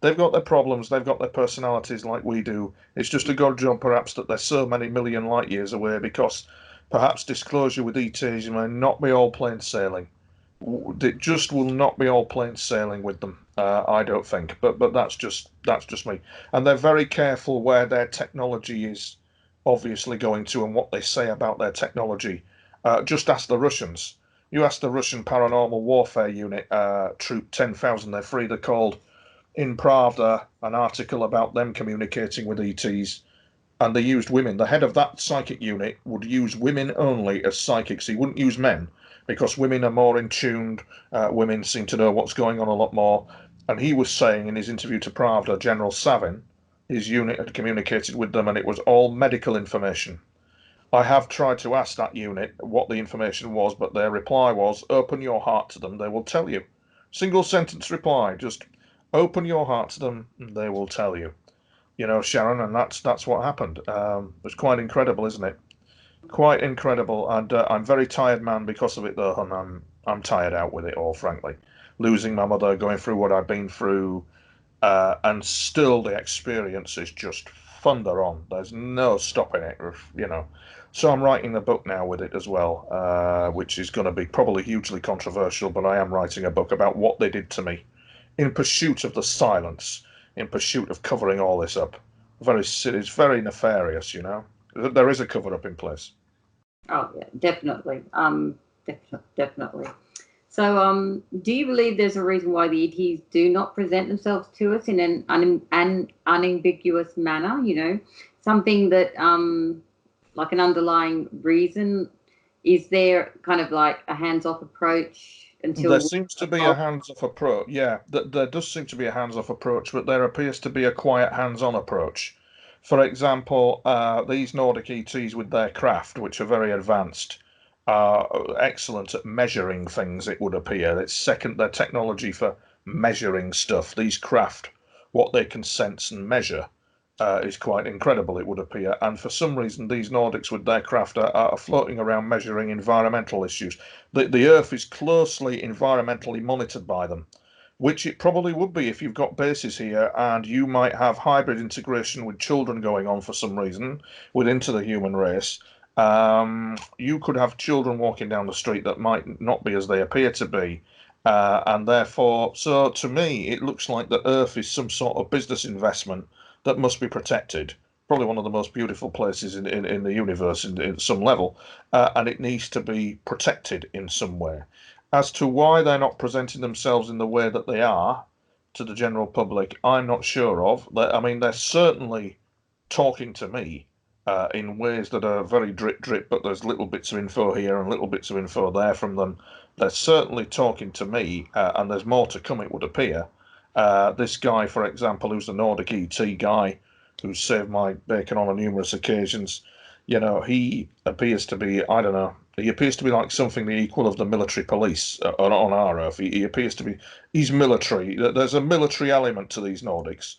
They've got their problems. They've got their personalities like we do. It's just a good job, perhaps, that they're so many million light years away, because perhaps disclosure with ETs may not be all plain sailing. It just will not be all plain sailing with them. I don't think, but that's just me. And they're very careful where their technology is obviously going to and what they say about their technology. Just ask the Russians. You ask the Russian paranormal warfare unit, Troop 10,000. They're free. They're called, in Pravda, an article about them communicating with ETs, and they used women. The head of that psychic unit would use women only as psychics. He wouldn't use men, because women are more in tune. Women seem to know what's going on a lot more. And he was saying in his interview to Pravda, General Savin, his unit had communicated with them, and it was all medical information. I have tried to ask that unit what the information was, but their reply was, open your heart to them, they will tell you. Single sentence reply, just open your heart to them, and they will tell you. Sharon, and that's what happened. It's quite incredible, isn't it? Quite incredible, and I'm very tired, man, because of it, though, and I'm tired out with it all, frankly. Losing my mother, going through what I've been through, and still the experience is just thunder on. There's no stopping it. So I'm writing a book now with it as well, which is going to be probably hugely controversial, but I am writing a book about what they did to me in pursuit of the silence, in pursuit of covering all this up. It's very nefarious. There is a cover up in place. Oh yeah, definitely. Definitely. So, do you believe there's a reason why the ETs do not present themselves to us in an unambiguous manner? Something that, like an underlying reason. Is there kind of like a hands-off approach There until? seems to be a hands-off approach. Yeah, there does seem to be a hands-off approach, but there appears to be a quiet hands-on approach. For example, these Nordic ETs with their craft, which are very advanced, are excellent at measuring things, it would appear. It's second their technology for measuring stuff. These craft, what they can sense and measure, is quite incredible, it would appear. And for some reason, these Nordics with their craft are floating around measuring environmental issues. The Earth is closely environmentally monitored by them, which it probably would be if you've got bases here and you might have hybrid integration with children going on for some reason into the human race. You could have children walking down the street that might not be as they appear to be. And therefore, so to me, it looks like the Earth is some sort of business investment that must be protected. Probably one of the most beautiful places in the universe in some level, and it needs to be protected in some way. As to why they're not presenting themselves in the way that they are to the general public, I'm not sure of. I mean, they're certainly talking to me in ways that are very drip drip, but there's little bits of info here and little bits of info there from them. They're certainly talking to me, and there's more to come, it would appear. This guy, for example, who's the Nordic ET guy, who's saved my bacon on numerous occasions, he appears to be, I don't know, he appears to be like something the equal of the military police on our Earth. He appears to be, he's military. There's a military element to these Nordics,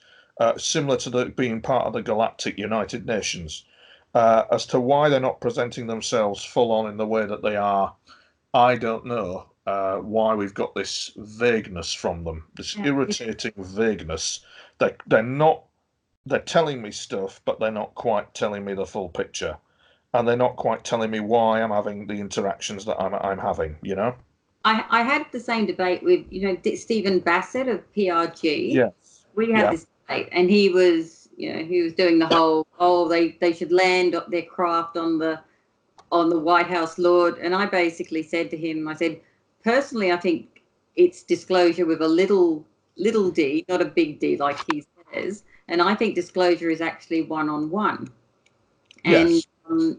similar to being part of the Galactic United Nations. As to why they're not presenting themselves full on in the way that they are, I don't know why we've got this vagueness from them, this Yeah. irritating vagueness They're not. They're telling me stuff, but they're not quite telling me the full picture, and they're not quite telling me why I'm having the interactions that I'm having. You know. I had the same debate with, Stephen Bassett of PRG. Yes. We had Yeah. this debate, and he was doing the whole, they should land their craft on the White House lawn. And I basically said to him, I said, personally, I think it's disclosure with a little d, not a big D like he says. And I think disclosure is actually one-on-one. And Yes.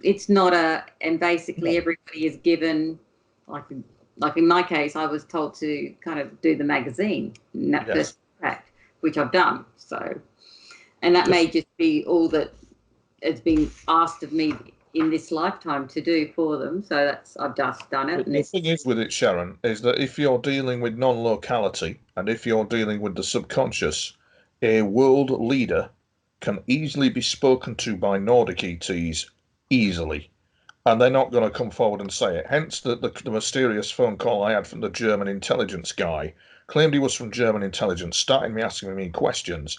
it's not and basically No. everybody is given, like in my case, I was told to kind of do the magazine in that Yes. first track, which I've done. So, and that may Just just be all that has been asked of me in this lifetime to do for them. So I've just done it. And the thing is with it, Sharon, is that if you're dealing with non-locality and if you're dealing with the subconscious, a world leader can easily be spoken to by Nordic ETs easily. And they're not going to come forward and say it. Hence, the mysterious phone call I had from the German intelligence guy claimed he was from German intelligence, starting me asking me questions.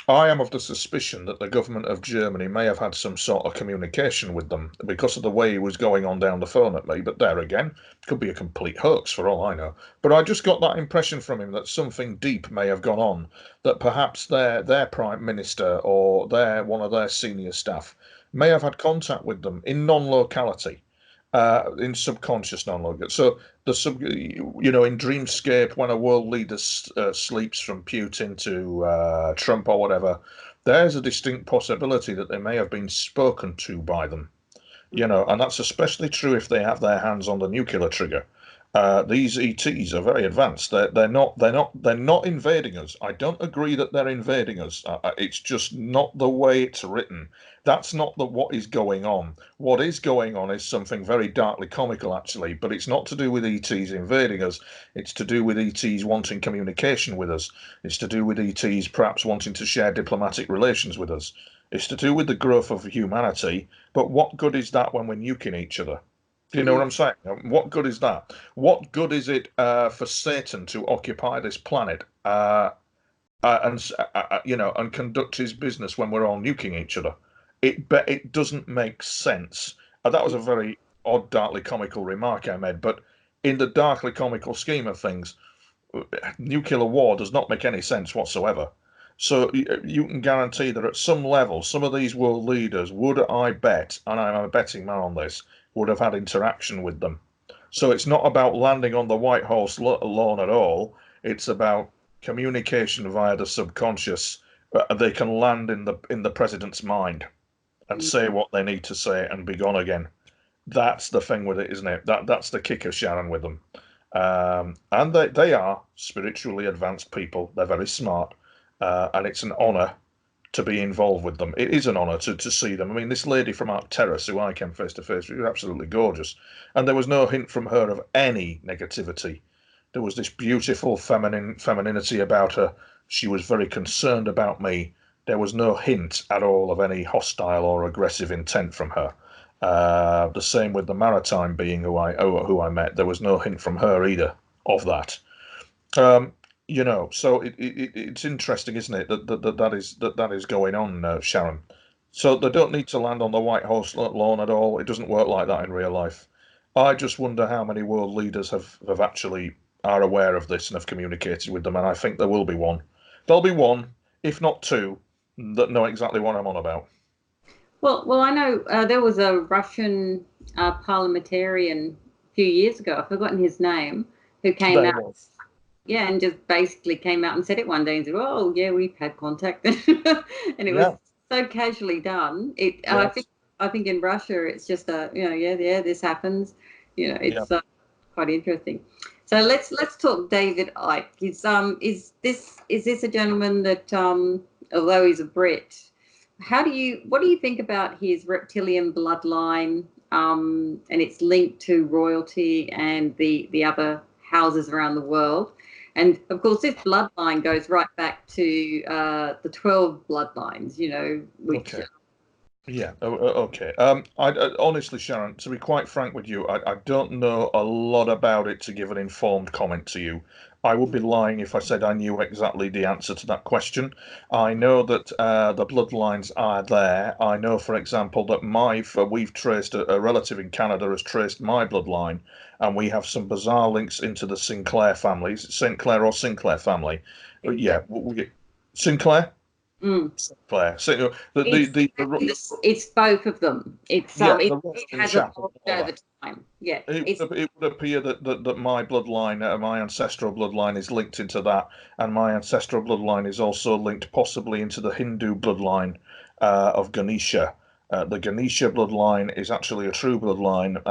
I am of the suspicion that the government of Germany may have had some sort of communication with them because of the way he was going on down the phone at me. But there again, could be a complete hoax for all I know. But I just got that impression from him that something deep may have gone on, that perhaps their prime minister or one of their senior staff may have had contact with them in non-locality, in subconscious non-local. So in Dreamscape, when a world leader sleeps from Putin to Trump or whatever, there's a distinct possibility that they may have been spoken to by them. And that's especially true if they have their hands on the nuclear trigger. These ETs are very advanced. They're not invading us. I don't agree that they're invading us. It's just not the way it's written. That's not what is going on. What is going on is something very darkly comical, actually. But it's not to do with ETs invading us. It's to do with ETs wanting communication with us. It's to do with ETs perhaps wanting to share diplomatic relations with us. It's to do with the growth of humanity. But what good is that when we're nuking each other? Do you know what I'm saying? What good is that? What good is it for Satan to occupy this planet and conduct his business when we're all nuking each other? It doesn't make sense. That was a very odd, darkly comical remark I made, but in the darkly comical scheme of things, nuclear war does not make any sense whatsoever. So you can guarantee that at some level, some of these world leaders would, I bet, and I'm a betting man on this, would have had interaction with them. So it's not about landing on the White House lawn at all. It's about communication via the subconscious. They can land in the president's mind and say what they need to say and be gone again. That's the thing with it, isn't it? That's the kicker, Sharon, with them. And they are spiritually advanced people. They're very smart, and it's an honour to be involved with them. It is an honour to see them. I mean, this lady from Arc Terrace, who I came face to face with, was absolutely gorgeous, and there was no hint from her of any negativity. There was this beautiful femininity about her. She was very concerned about me. There was no hint at all of any hostile or aggressive intent from her. The same with the maritime being who I met. There was no hint from her either of that. So it's interesting, isn't it, that is going on, Sharon. So they don't need to land on the White House lawn at all. It doesn't work like that in real life. I just wonder how many world leaders have actually are aware of this and have communicated with them, and I think there will be one. There'll be one, if not two, that know exactly what I'm on about. Well, I know there was a Russian parliamentarian a few years ago. I've forgotten his name, who came There out, was. yeah, and just basically came out and said it one day and said, "Oh, yeah, we've had contact," and it was Yeah. so casually done. Yes. I think in Russia it's just yeah, this happens. Yeah. It's quite interesting. So let's talk David Icke. Is this a gentleman that although he's a Brit, what do you think about his reptilian bloodline, and its link to royalty and the other houses around the world? And of course, this bloodline goes right back to the 12 bloodlines, which Okay. Yeah. Okay. Honestly, Sharon, to be quite frank with you, I don't know a lot about it to give an informed comment to you. I would be lying if I said I knew exactly the answer to that question. I know that the bloodlines are there. I know, for example, that we've traced a relative in Canada has traced my bloodline, and we have some bizarre links into the Sinclair families, St. Clair or Sinclair family. Yeah, Sinclair. Mm. Sinclair. So, It's both of them. yeah, It the Roscoe has Chapel evolved and all over that. time. Yeah, It would appear that my bloodline, my ancestral bloodline, is linked into that, and my ancestral bloodline is also linked possibly into the Hindu bloodline of Ganesha. The Ganesha bloodline is actually a true bloodline.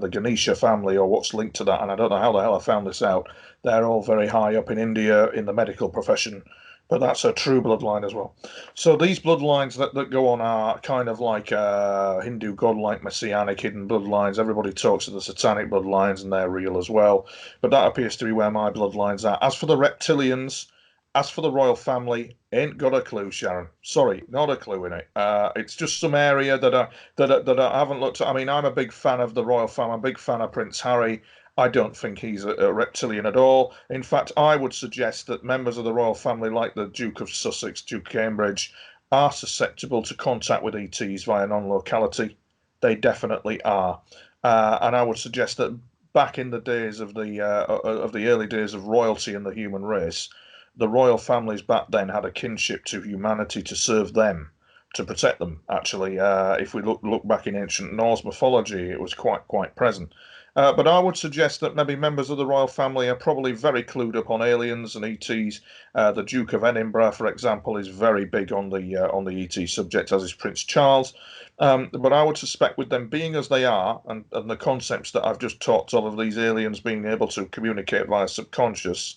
The Ganesha family, or what's linked to that, and I don't know how the hell I found this out. They're all very high up in India in the medical profession, but that's a true bloodline as well. So these bloodlines that go on are kind of like Hindu godlike messianic hidden bloodlines. Everybody talks of the satanic bloodlines, and they're real as well. But that appears to be where my bloodlines are. As for the reptilians, as for the royal family, ain't got a clue, Sharon. Sorry, not a clue in it. It's just some area that I haven't looked at. I mean, I'm a big fan of the royal family. I'm a big fan of Prince Harry. I don't think he's a reptilian at all. In fact, I would suggest that members of the royal family, like the Duke of Sussex, Duke of Cambridge, are susceptible to contact with ETs via non-locality. They definitely are. And I would suggest that back in the days of the early days of royalty and the human race, the royal families back then had a kinship to humanity to serve them, to protect them. Actually, if we look back in ancient Norse mythology, it was quite present. But I would suggest that maybe members of the royal family are probably very clued up on aliens and ETs. The Duke of Edinburgh, for example, is very big on the ET subject, as is Prince Charles. But I would suspect, with them being as they are, and the concepts that I've just talked of these aliens being able to communicate via subconscious,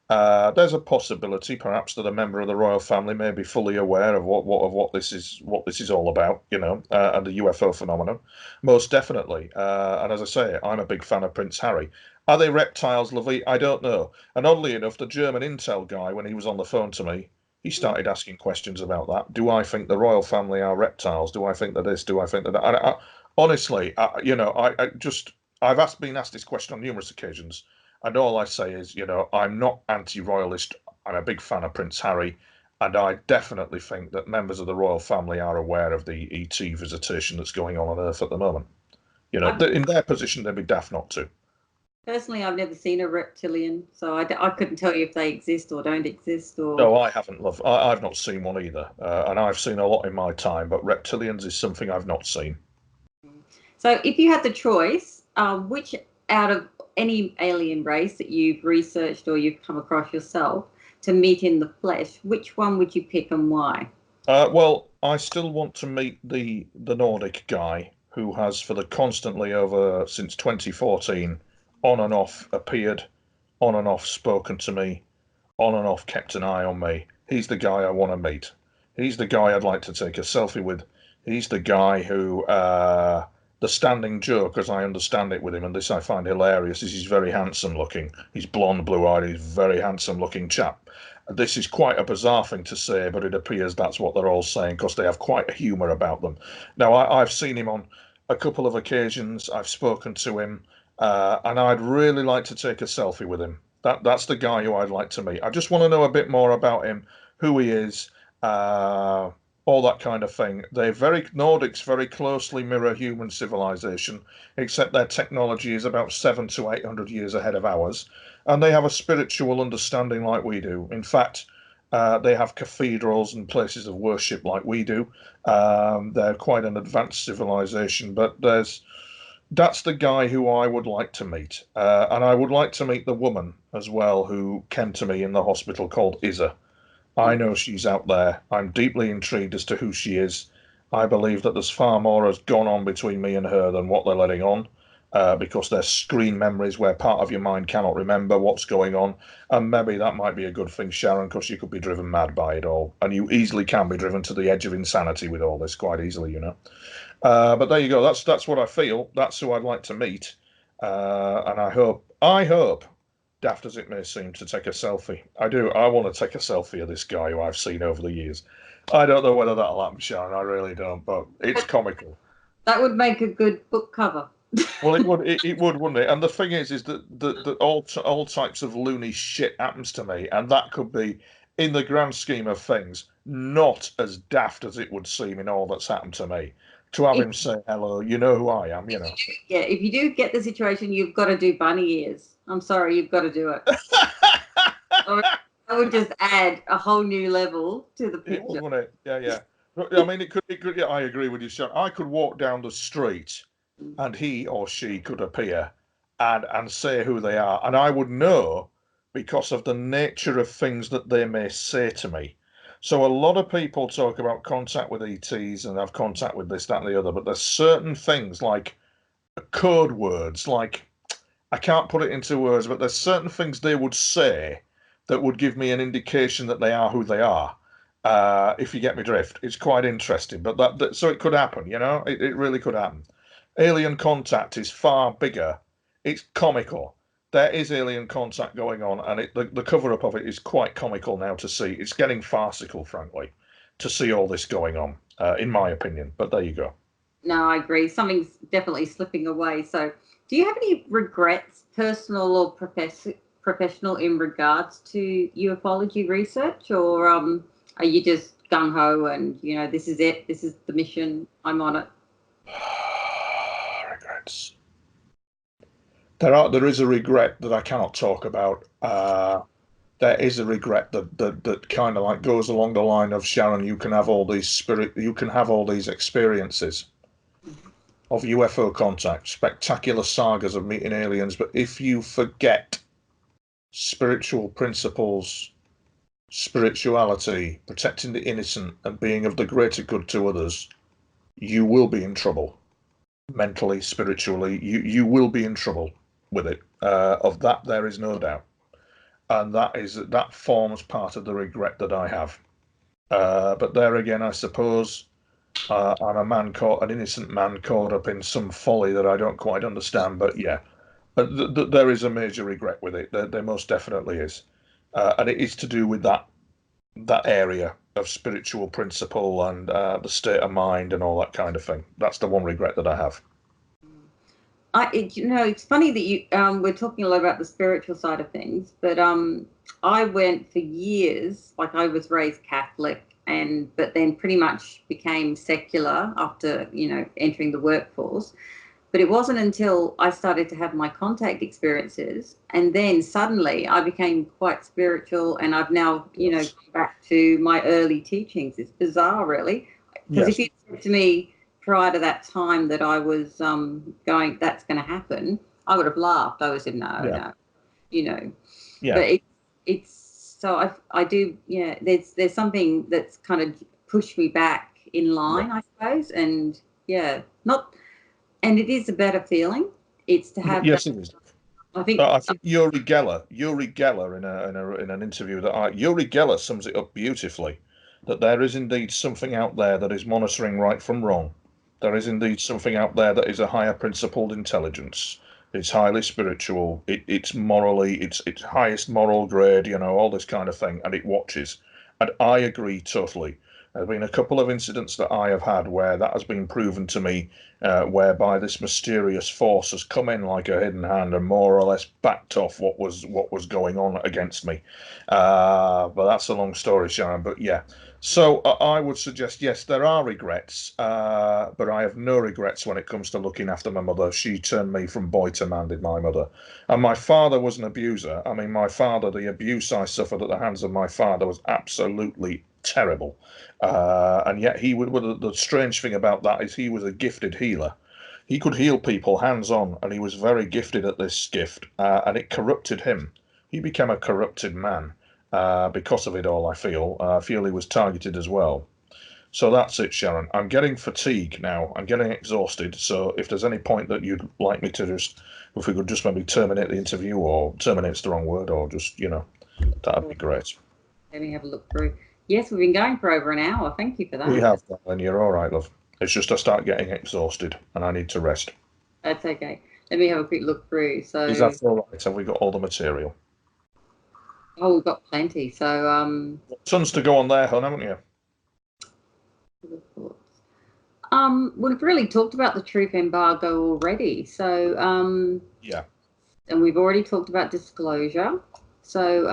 there's a possibility, perhaps, that a member of the royal family may be fully aware of what this is all about, and the UFO phenomenon. Most definitely. And as I say, I'm a big fan of Prince Harry. Are they reptiles, Lovey? I don't know. And oddly enough, the German intel guy, when he was on the phone to me, he started asking questions about that. Do I think the royal family are reptiles? Do I think that this? Do I think that that? Honestly, I've been asked this question on numerous occasions. And all I say is, I'm not anti-royalist. I'm a big fan of Prince Harry, and I definitely think that members of the royal family are aware of the ET visitation that's going on Earth at the moment. In their position, they'd be daft not to. Personally, I've never seen a reptilian, so I couldn't tell you if they exist or don't exist. No, I haven't, love. I've not seen one either, and I've seen a lot in my time, but reptilians is something I've not seen. So, if you had the choice, which out of any alien race that you've researched or you've come across yourself to meet in the flesh, which one would you pick and why? Well, I still want to meet the Nordic guy who has, for the constantly over since 2014, on and off appeared, on and off spoken to me, on and off kept an eye on me. He's the guy I want to meet. He's the guy I'd like to take a selfie with. He's the guy who, the standing joke, as I understand it with him, and this I find hilarious, is he's very handsome looking. He's blonde, blue-eyed, he's a very handsome looking chap. This is quite a bizarre thing to say, but it appears that's what they're all saying because they have quite a humour about them. Now, I've seen him on a couple of occasions. I've spoken to him, and I'd really like to take a selfie with him. That's the guy who I'd like to meet. I just want to know a bit more about him, who he is, all that kind of thing. Nordics very closely mirror human civilization, except their technology is about 700 to 800 years ahead of ours, and they have a spiritual understanding like we do. In fact, they have cathedrals and places of worship like we do. They're quite an advanced civilization, but that's the guy who I would like to meet. And I would like to meet the woman as well who came to me in the hospital called Isa. I know she's out there. I'm deeply intrigued as to who she is. I believe that there's far more has gone on between me and her than what they're letting on, because there's screen memories where part of your mind cannot remember what's going on. And maybe that might be a good thing, Sharon, because you could be driven mad by it all. And you easily can be driven to the edge of insanity with all this, quite easily. But there you go. That's what I feel. That's who I'd like to meet. And I hope, daft as it may seem, to take a selfie. I do. I want to take a selfie of this guy who I've seen over the years. I don't know whether that'll happen, Sharon. I really don't, but it's comical. That would make a good book cover. Well, it would, wouldn't it? And the thing is that all types of loony shit happens to me, and that could be, in the grand scheme of things, not as daft as it would seem in all that's happened to me. To have If, him say hello, you know who I am, you know. yeah, if you do get the situation, you've got to do bunny ears. I'm sorry, you've got to do it. Or I would just add a whole new level to the It would, picture. wouldn't it? Yeah, yeah. I mean, it could. Yeah, I agree with you, Sean. I could walk down the street, and he or she could appear, and say who they are, and I would know because of the nature of things that they may say to me. So a lot of people talk about contact with ETs and have contact with this, that, and the other, but there's certain things like code words, like I can't put it into words, but there's certain things they would say that would give me an indication that they are who they are. If you get me drift, it's quite interesting. But so it could happen, you know, it really could happen. Alien contact is far bigger. It's comical. There is alien contact going on, and the cover up of it is quite comical now to see. It's getting farcical, frankly, to see all this going on, in my opinion. But there you go. No, I agree. Something's definitely slipping away. So, do you have any regrets, personal or professional, in regards to ufology research, or are you just gung ho and this is it, this is the mission, I'm on it? Regrets. There is a regret that I cannot talk about. There is a regret that kind of like goes along the line of Sharon. You can have all these experiences of UFO contact, spectacular sagas of meeting aliens, but if you forget spiritual principles, spirituality, protecting the innocent, and being of the greater good to others, you will be in trouble. Mentally, spiritually, you will be in trouble with it. Of that, there is no doubt, and that forms part of the regret that I have. But there again, I suppose I'm an innocent man caught up in some folly that I don't quite understand. But yeah, there is a major regret with it. There most definitely is, and it is to do with that area of spiritual principle and the state of mind and all that kind of thing. That's the one regret that I have. It's funny that we're talking a lot about the spiritual side of things, but I went for years, like I was raised Catholic, but then pretty much became secular after entering the workforce. But it wasn't until I started to have my contact experiences, and then suddenly I became quite spiritual, and I've now Yes. gone back to my early teachings. It's bizarre, really, because if Yes. you said to me prior to that time that I was going, that's going to happen, I would have laughed. I would have said, no, Yeah. no, you know. Yeah. But it's so I do, yeah. There's something that's kind of pushed me back in Yeah. line, I suppose, and yeah, not, and it is a better feeling. It's to have that. Yes, it is. I think. I think Yuri Geller in an interview Yuri Geller sums it up beautifully, that there is indeed something out there that is monitoring right from wrong. There is indeed something out there that is a higher principled intelligence. It's highly spiritual. It's morally, it's highest moral grade. All this kind of thing, and it watches. And I agree totally. There have been a couple of incidents that I have had where that has been proven to me, whereby this mysterious force has come in like a hidden hand and more or less backed off what was going on against me. But that's a long story, Sharon. But yeah, so I would suggest yes, there are regrets, but I have no regrets when it comes to looking after my mother. She turned me from boy to man, did my mother. And my father was an abuser. I mean, the abuse I suffered at the hands of my father was absolutely terrible. And yet the strange thing about that is he was a gifted healer. He could heal people hands on, and he was very gifted at this gift, and it corrupted him. He became a corrupted man because of it all, I feel. I feel he was targeted as well. So that's it, Sharon. I'm getting fatigue now. I'm getting exhausted. So if there's any point that you'd like me to if we could just maybe terminate the interview, or terminate's the wrong word, or just, that'd be great. Let me have a look through. Yes, we've been going for over an hour. Thank you for We that. have, and you're all right, love. It's just I start getting exhausted and I need to rest. That's okay. Let me have a quick look through. Is So, that all right? Have we got all the material? oh, we've got plenty. So, Tons to go on there, hon, haven't you? We've really talked about the truth embargo already. So, Yeah. and we've already talked about disclosure. So,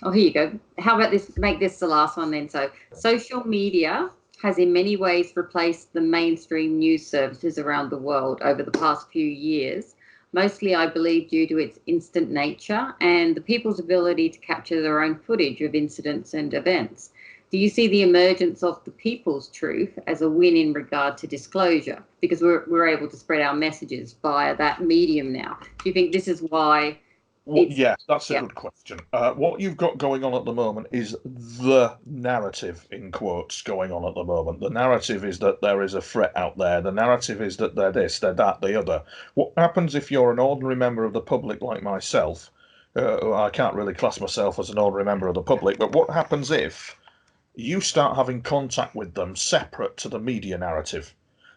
oh, here you go. How about this? Make this the last one then. So, social media has in many ways replaced the mainstream news services around the world over the past few years. Mostly, I believe, due to its instant nature and the people's ability to capture their own footage of incidents and events. Do you see the emergence of the people's truth as a win in regard to disclosure? Because we're able to spread our messages via that medium now. Do you think this is why? Well, yeah, that's a good question. What you've got going on at the moment is the narrative, in quotes, going on at the moment. The narrative is that there is a threat out there. The narrative is that they're this, they're that, the other. What happens if you're an ordinary member of the public like myself? I can't really class myself as an ordinary member of the public, but what happens if you start having contact with them separate to the media narrative?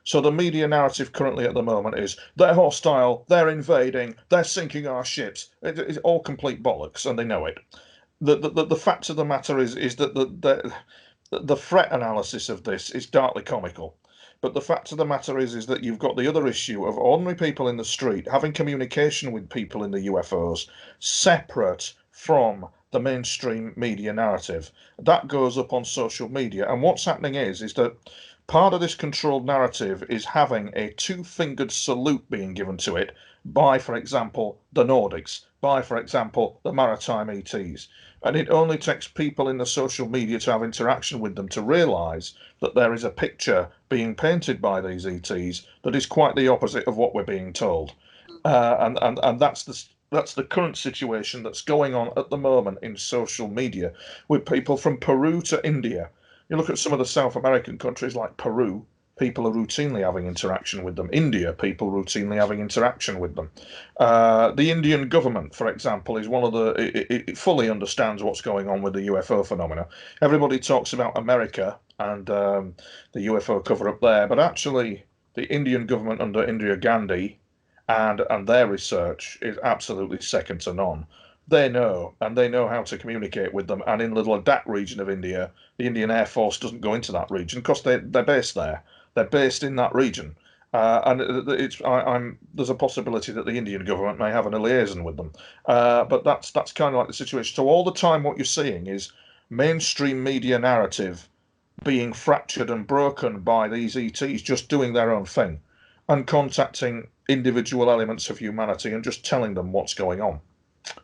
So the media narrative currently at the moment is they're hostile, they're invading, they're sinking our ships. It's all complete bollocks, and they know it. The fact of the matter is that the threat analysis of this is darkly comical. But the fact of the matter is that you've got the other issue of ordinary people in the street having communication with people in the UFOs separate from the mainstream media narrative. That goes up on social media, and what's happening is that part of this controlled narrative is having a two-fingered salute being given to it by, for example, the Nordics, by, for example, the maritime ETs. And it only takes people in the social media to have interaction with them to realise that there is a picture being painted by these ETs that is quite the opposite of what we're being told. And that's the current situation that's going on at the moment in social media with people from Peru to India. You look at some of the South American countries like Peru, people are routinely having interaction with them. India, people routinely having interaction with them. The Indian government, for example, is one of it fully understands what's going on with the UFO phenomena. Everybody talks about America and the UFO cover up there, but actually the Indian government under Indira Gandhi and their research is absolutely second to none. They know, and they know how to communicate with them. And in the Ladakh region of India, the Indian Air Force doesn't go into that region because they're based there. They're based in that region, and there's a possibility that the Indian government may have a liaison with them. But that's kind of like the situation. So all the time, what you're seeing is mainstream media narrative being fractured and broken by these ETs just doing their own thing and contacting individual elements of humanity and just telling them what's going on.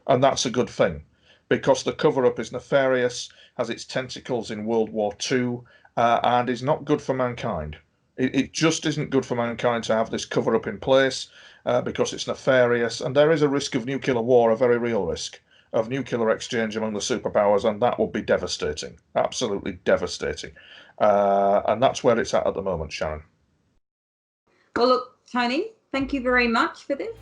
And that's a good thing because the cover up is nefarious, has its tentacles in World War II, and is not good for mankind. It just isn't good for mankind to have this cover up in place because it's nefarious, and there is a risk of nuclear war, a very real risk of nuclear exchange among the superpowers, and that would be devastating, absolutely devastating. And that's where it's at the moment, Sharon. Well, look, Tony, thank you very much for this.